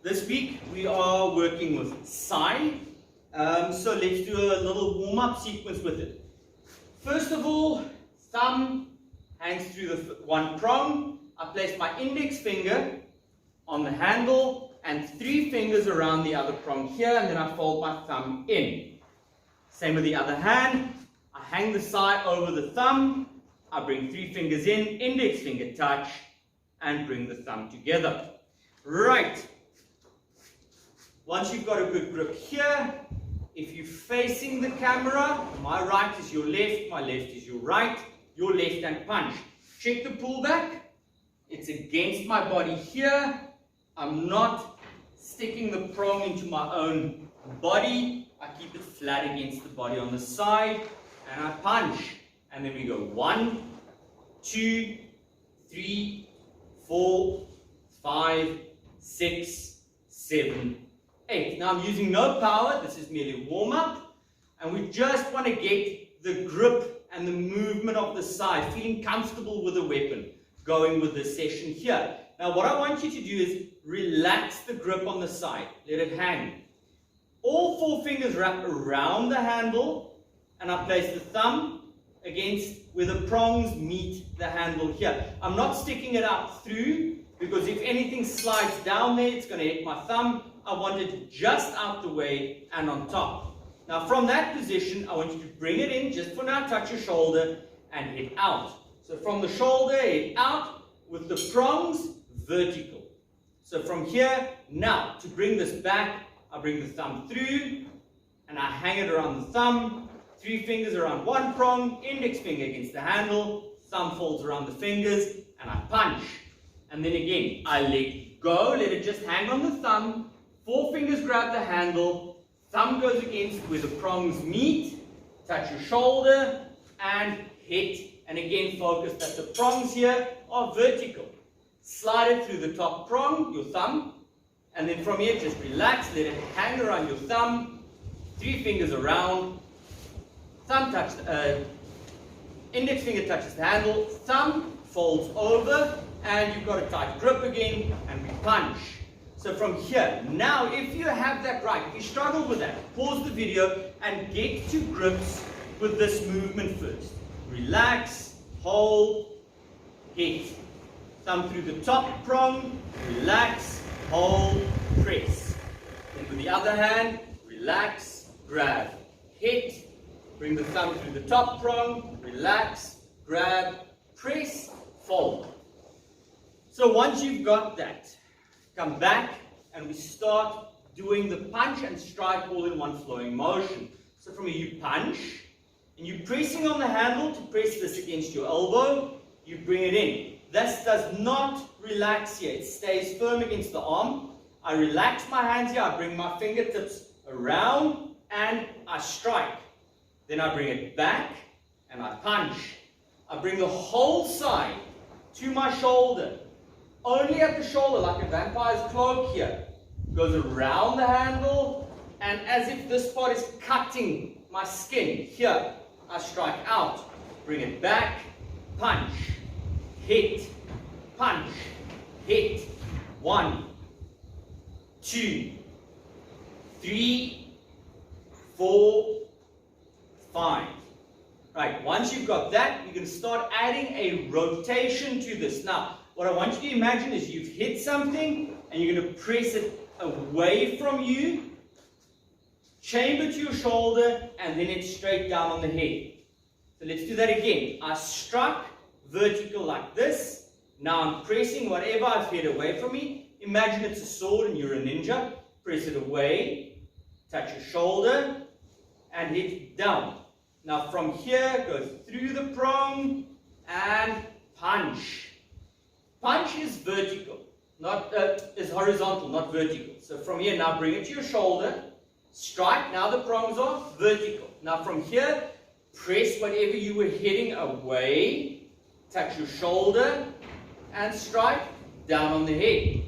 This week we are working with Sai, so let's do a little warm-up sequence with it. First of all, thumb hangs through the one prong. I place my index finger on the handle and 3 fingers around the other prong here, and then I fold my thumb in. Same with the other hand. I hang the Sai over the thumb. I bring 3 fingers in, index finger touch, and bring the thumb together. Right. Once you've got a good grip here, if you're facing the camera, my right is your left, my left is your right, your left hand punch. Check the pullback. It's against my body here. I'm not sticking the prong into my own body. I keep it flat against the body on the side, and I punch. And then we go 1, 2, 3, 4, 5, 6, 7, 8. Now I'm using no power. This is merely warm-up. And we just want to get the grip and the movement of the Sai, feeling comfortable with the weapon, going with this session here. Now what I want you to do is relax the grip on the side. Let it hang. All 4 fingers wrap around the handle, and I place the thumb against where the prongs meet the handle here. I'm not sticking it out through, because if anything slides down there, it's going to hit my thumb. I want it just out the way and on top. Now from that position, I want you to bring it in, just for now, touch your shoulder and hit out. So from the shoulder, hit out with the prongs vertical. So from here, now to bring this back, I bring the thumb through and I hang it around the thumb. 3 fingers around one prong, index finger against the handle, thumb folds around the fingers, and I punch. And then again, I let go, let it just hang on the thumb, 4 fingers grab the handle, thumb goes against where the prongs meet, touch your shoulder, and hit. And again, focus that the prongs here are vertical. Slide it through the top prong, your thumb, and then from here, just relax, let it hang around your thumb, 3 fingers around, thumb touch, index finger touches the handle, thumb folds over, and you've got a tight grip again, and we punch. So from here, now if you have that right, if you struggle with that, pause the video and get to grips with this movement first. Relax, hold, hit. Thumb through the top prong, relax, hold, press. Then with the other hand, relax, grab, hit. Bring the thumb through the top prong, relax, grab, press, fold. So once you've got that, come back and we start doing the punch and strike all in one flowing motion. So from here you punch, and you're pressing on the handle to press this against your elbow, you bring it in. This does not relax here, it stays firm against the arm. I relax my hands here, I bring my fingertips around, and I strike. Then I bring it back and I punch. I bring the whole side to my shoulder. Only at the shoulder, like a vampire's cloak here. Goes around the handle, and as if this part is cutting my skin. Here, I strike out. Bring it back, punch, hit, punch, hit. 1, 2, 3, 4, 5. Right, once you've got that, you're going to start adding a rotation to this. Now, what I want you to imagine is you've hit something and you're going to press it away from you, chamber to your shoulder, and then it's straight down on the head. So let's do that again. I struck vertical like this. Now I'm pressing whatever I've hit away from me. Imagine it's a sword and you're a ninja. Press it away, touch your shoulder, and hit down. Now from here, go through the prong and punch. Punch is vertical, is horizontal, not vertical. So from here, now bring it to your shoulder, strike. Now the prongs are vertical. Now from here, press whatever you were hitting away, touch your shoulder, and strike down on the head.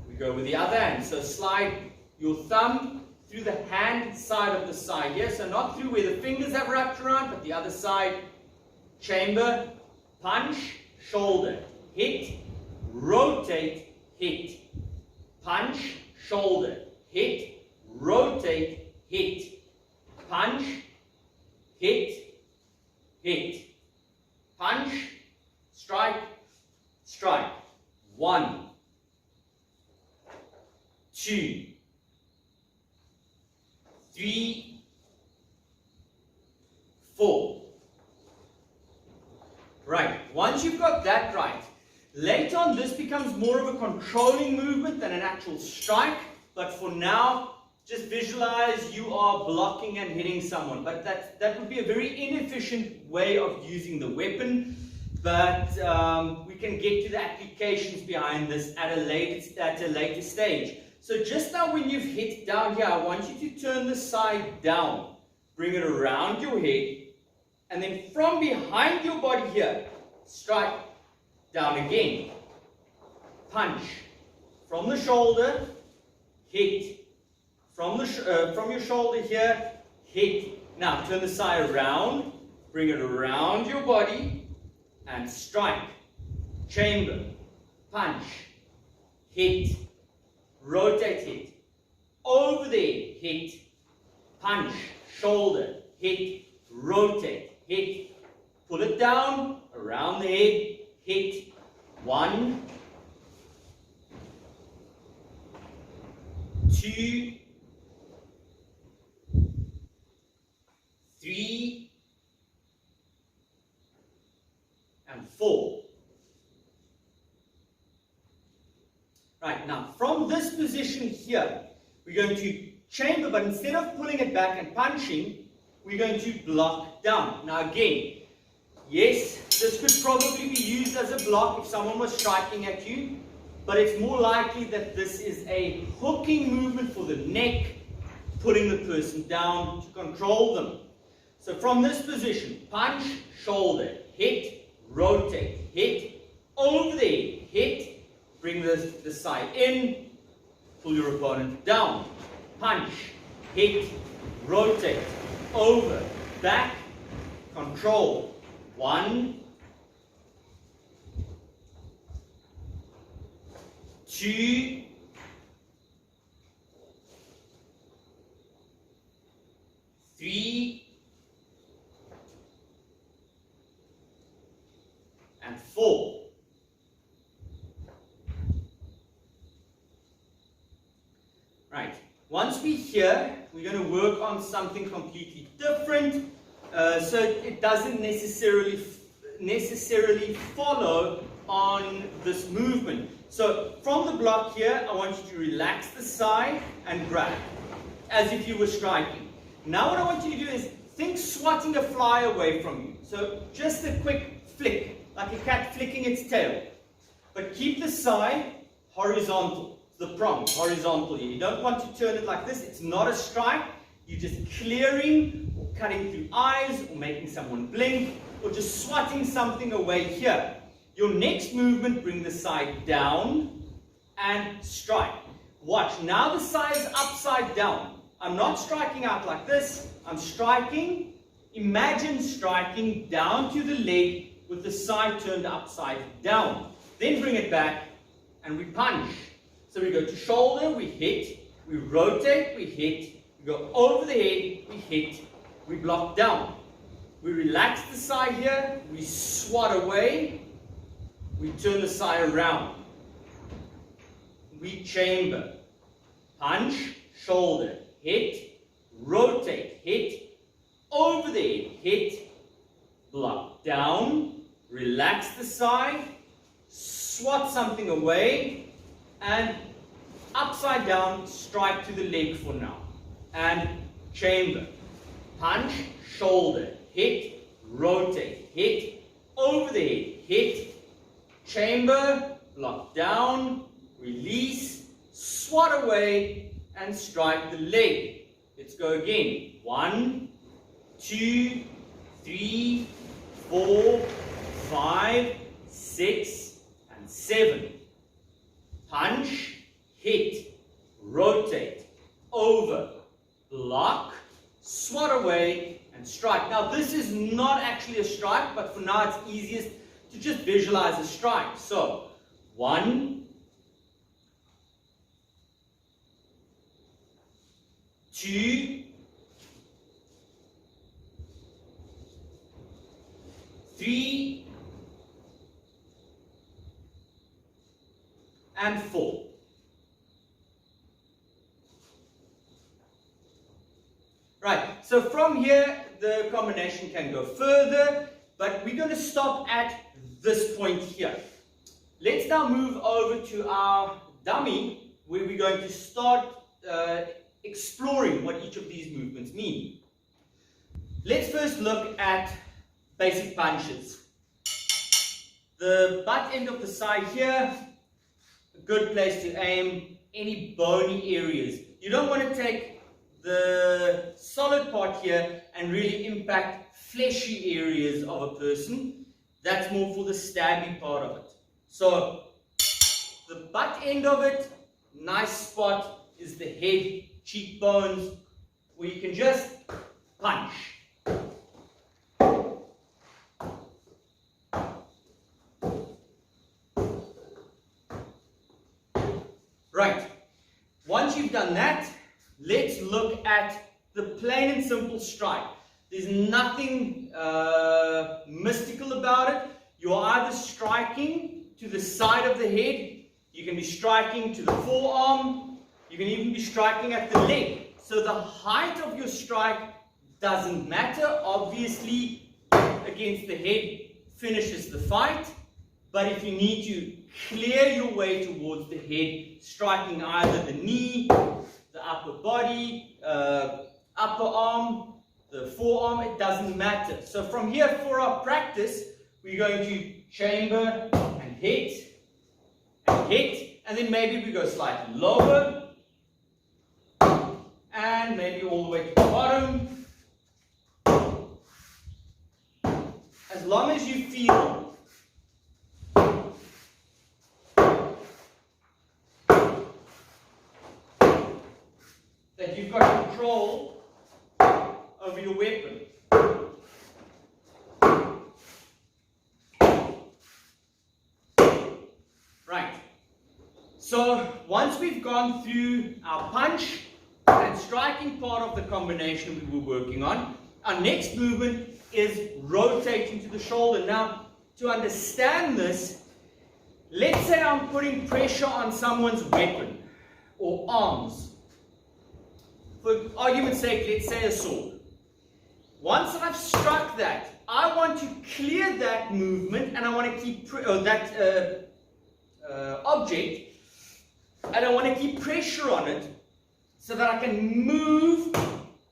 We go with the other hand. So slide your thumb through the hand side of the side here, so not through where the fingers have wrapped around, but the other side. Chamber, punch, shoulder, hit, rotate, hit, punch, shoulder, hit, rotate, hit, punch, hit, hit, punch, strike, strike. 1, 2, 3, 4. Right, once you've got that right, later on this becomes more of a controlling movement than an actual strike, but for now, just visualize you are blocking and hitting someone. But that would be a very inefficient way of using the weapon, but we can get to the applications behind this at a later stage. So just now when you've hit down here, I want you to turn the side down, bring it around your head, and then from behind your body here, strike down again. Punch. From the shoulder, hit. From your shoulder here, hit. Now turn the side around, bring it around your body, and strike. Chamber. Punch. Hit. Rotate, hit. Over there, hit. Punch. Shoulder. Hit. Rotate. Hit, pull it down, around the head, hit, 1, 2, 3, and 4. Right, now from this position here, we're going to chamber, but instead of pulling it back and punching, we're going to block down. Now again, yes, this could probably be used as a block if someone was striking at you, but it's more likely that this is a hooking movement for the neck, putting the person down to control them. So from this position, punch, shoulder, hit, rotate, hit, over there, hit, bring the side in, pull your opponent down, punch, hit, rotate, over, back, control. 1, 2, 3, and 4. Right. Once we're here, we're going to work on something completely different, so it doesn't necessarily follow on this movement. So from the block here, I want you to relax the side and grab, as if you were striking. Now what I want you to do is think swatting a fly away from you. So just a quick flick, like a cat flicking its tail. But keep the side horizontal, the prong horizontal here. You don't want to turn it like this. It's not a strike. You're just clearing or cutting through eyes or making someone blink or just swatting something away here. Your next movement, bring the side down and strike. Watch, now the side is upside down. I'm not striking out like this. I'm striking, imagine striking down to the leg with the side turned upside down. Then bring it back and we punch. So we go to shoulder, we hit, we rotate, we hit, we go over the head, we hit, we block down. We relax the side here, we swat away, we turn the side around. We chamber. Punch, shoulder, hit, rotate, hit, over the head, hit, block down, relax the side, swat something away, and upside down, strike to the leg for now. And chamber. Punch, shoulder, hit, rotate, hit, over the head, hit, chamber, block down, release, swat away, and strike the leg. Let's go again. 1, 2, 3, 4, 5, 6, and 7. Punch, hit, rotate, over, block, swat away, and strike. Now this is not actually a strike, but for now it's easiest to just visualize a strike. So, 1, 2, 3, and 4. Right, so from here the combination can go further, but we're going to stop at this point here. Let's now move over to our dummy, where we're going to start exploring what each of these movements mean. Let's first look at basic punches. The butt end of the Sai here, a good place to aim any bony areas. You don't want to take the solid part here and really impact fleshy areas of a person. That's more for the stabby part of it. So the butt end of it, nice spot, is the head, cheekbones, where you can just punch. Right, once you've done that, let's look at the plain and simple strike. There's nothing mystical about it. You're either striking to the side of the head, you can be striking to the forearm, you can even be striking at the leg. So the height of your strike doesn't matter. Obviously, against the head finishes the fight. But if you need to clear your way towards the head, striking either the knee, the upper body, upper arm, the forearm, it doesn't matter. So from here, for our practice, we're going to chamber and hit, and then maybe we go slightly lower, and maybe all the way to the bottom. As long as you feel that you've got control over your weapon. Right. So once we've gone through our punch and striking part of the combination we were working on, our next movement is rotating to the shoulder. Now, to understand this, let's say I'm putting pressure on someone's weapon or arms. For argument's sake, let's say a sword. Once I've struck that, I want to clear that movement, and I want to keep that object, and I want to keep pressure on it so that I can move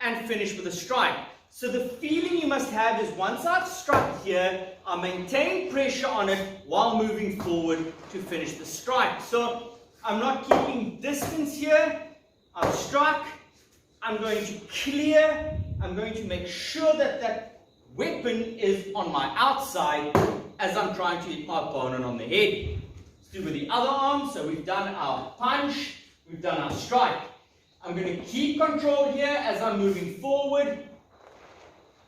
and finish with a strike. So the feeling you must have is once I've struck here, I maintain pressure on it while moving forward to finish the strike. So I'm not keeping distance here. I've struck. I'm going to clear. I'm going to make sure that that weapon is on my outside as I'm trying to hit my opponent on the head. Let's do with the other arm. So we've done our punch. We've done our strike. I'm going to keep control here as I'm moving forward.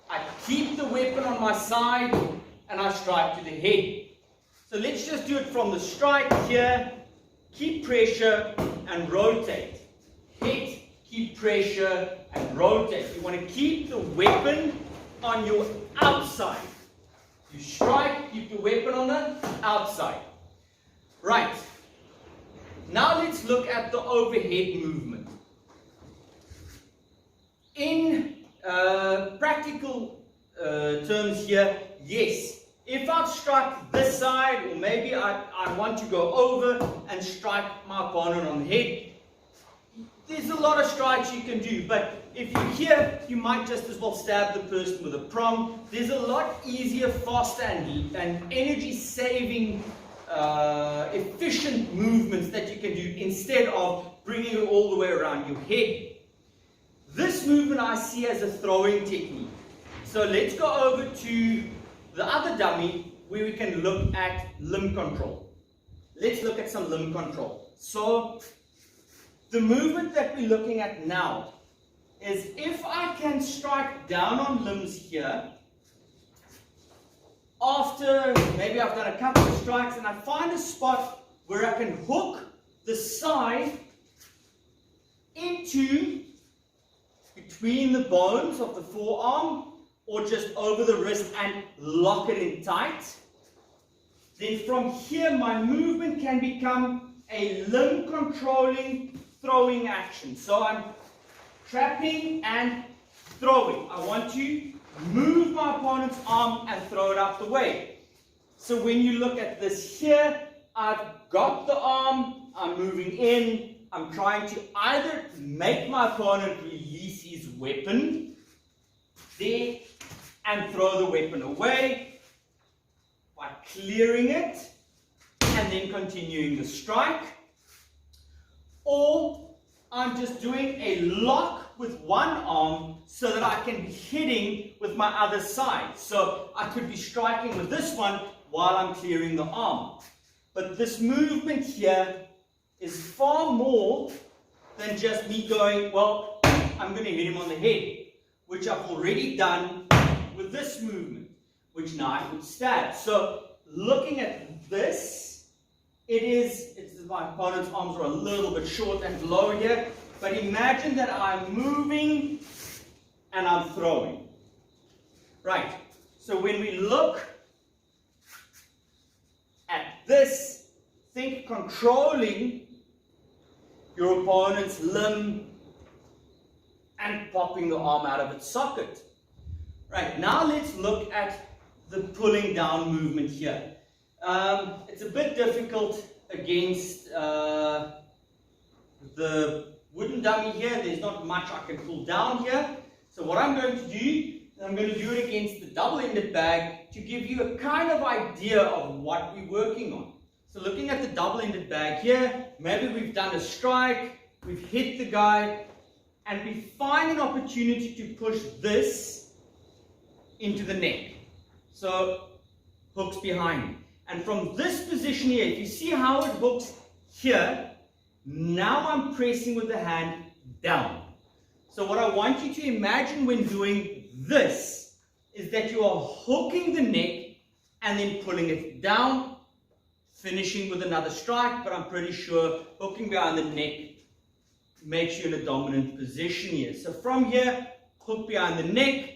I keep the weapon on my side and I strike to the head. So let's just do it from the strike here. Keep pressure and rotate. Hit, keep pressure and rotate. You want to keep the weapon on your outside. You strike, keep the weapon on the outside. Right. Now let's look at the overhead movement. In practical terms here, yes, if I've struck this side, or maybe I want to go over and strike my opponent on the head, there's a lot of strikes you can do, but if you're here, you might just as well stab the person with a prong. There's a lot easier, faster, and energy-saving, efficient movements that you can do instead of bringing it all the way around your head. This movement I see as a throwing technique. So let's go over to the other dummy where we can look at limb control. Let's look at some limb control. So the movement that we're looking at now is if I can strike down on limbs here, after maybe I've done a couple of strikes and I find a spot where I can hook the side into between the bones of the forearm or just over the wrist and lock it in tight. Then from here, my movement can become a limb controlling throwing action. So I'm trapping and throwing. I want to move my opponent's arm and throw it out the way. So when you look at this here, I've got the arm, I'm moving in, I'm trying to either make my opponent release his weapon there and throw the weapon away by clearing it and then continuing the strike, or I'm just doing a lock with one arm so that I can be hitting with my other side. So I could be striking with this one while I'm clearing the arm. But this movement here is far more than just me going, well, I'm going to hit him on the head, which I've already done with this movement, which now I could stab. So looking at this, my opponent's arms are a little bit short and low here, but imagine that I'm moving and I'm throwing. Right, so when we look at this, think controlling your opponent's limb and popping the arm out of its socket. Right, now let's look at the pulling down movement here. It's a bit difficult against the wooden dummy here. There's not much I can pull down here. So what I'm going to do, I'm going to do it against the double-ended bag to give you a kind of idea of what we're working on. So looking at the double-ended bag here, maybe we've done a strike, we've hit the guy, and we find an opportunity to push this into the neck. So hooks behind. And from this position here, if you see how it hooks here, now I'm pressing with the hand down. So what I want you to imagine when doing this is that you are hooking the neck and then pulling it down, finishing with another strike, but I'm pretty sure hooking behind the neck makes you in a dominant position here. So from here, hook behind the neck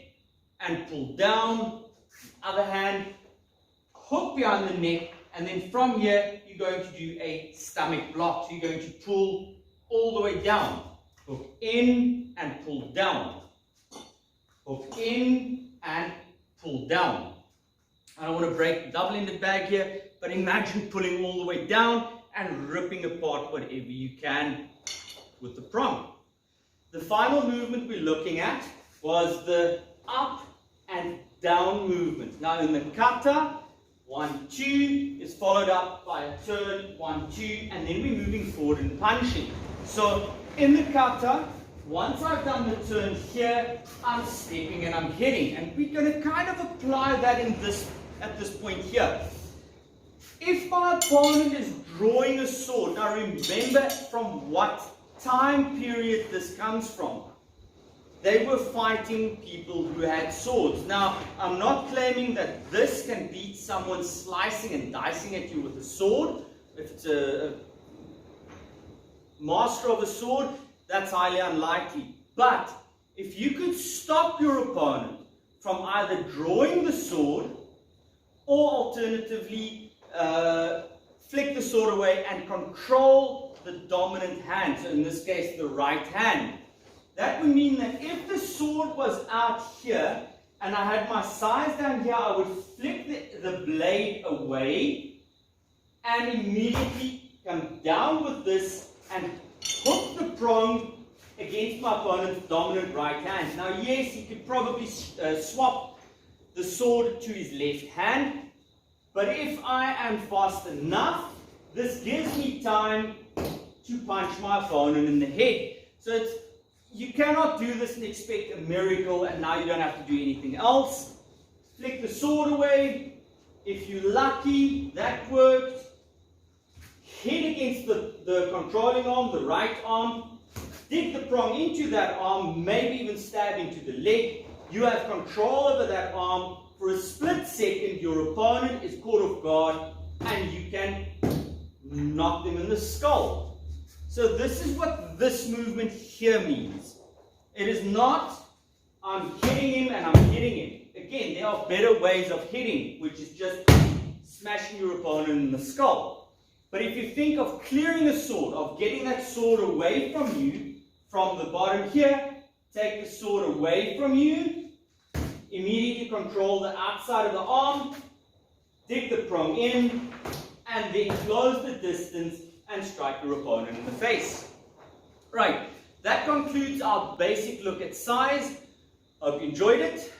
and pull down. Other hand, hook behind the neck, and then from here you're going to do a stomach block. So you're going to pull all the way down. Hook in and pull down. Hook in and pull down. I don't want to break the double-ended bag here, but imagine pulling all the way down and ripping apart whatever you can with the prong. The final movement we're looking at was the up and down movement. Now in the kata, 1, 2 is followed up by a turn, 1, 2, and then we're moving forward and punching. So in the kata, once I've done the turn here, I'm stepping and I'm hitting. And we're going to kind of apply that at this point here. If my opponent is drawing a sword, now remember from what time period this comes from. They were fighting people who had swords. Now, I'm not claiming that this can beat someone slicing and dicing at you with a sword. If it's a master of a sword, that's highly unlikely. But if you could stop your opponent from either drawing the sword or alternatively flick the sword away and control the dominant hand, so in this case the right hand, that would mean that if the sword was out here and I had my size down here, I would flick the blade away and immediately come down with this and hook the prong against my opponent's dominant right hand. Now yes, he could probably swap the sword to his left hand, but if I am fast enough, this gives me time to punch my opponent in the head. So you cannot do this and expect a miracle and now you don't have to do anything else. Flick the sword away. If you're lucky, that worked. Hit against the controlling arm, the right arm. Dig the prong into that arm, maybe even stab into the leg. You have control over that arm. For a split second, your opponent is caught off guard and you can knock them in the skull. So this is what this movement here means. It is not are better ways of hitting, which is just smashing your opponent in the skull. But if you think of clearing a sword, of getting that sword away from you, from the bottom here, take the sword away from you, immediately control the outside of the arm, dig the prong in, and then close the distance and strike your opponent in the face. Right, that concludes our basic look at Sai's. Hope you enjoyed it.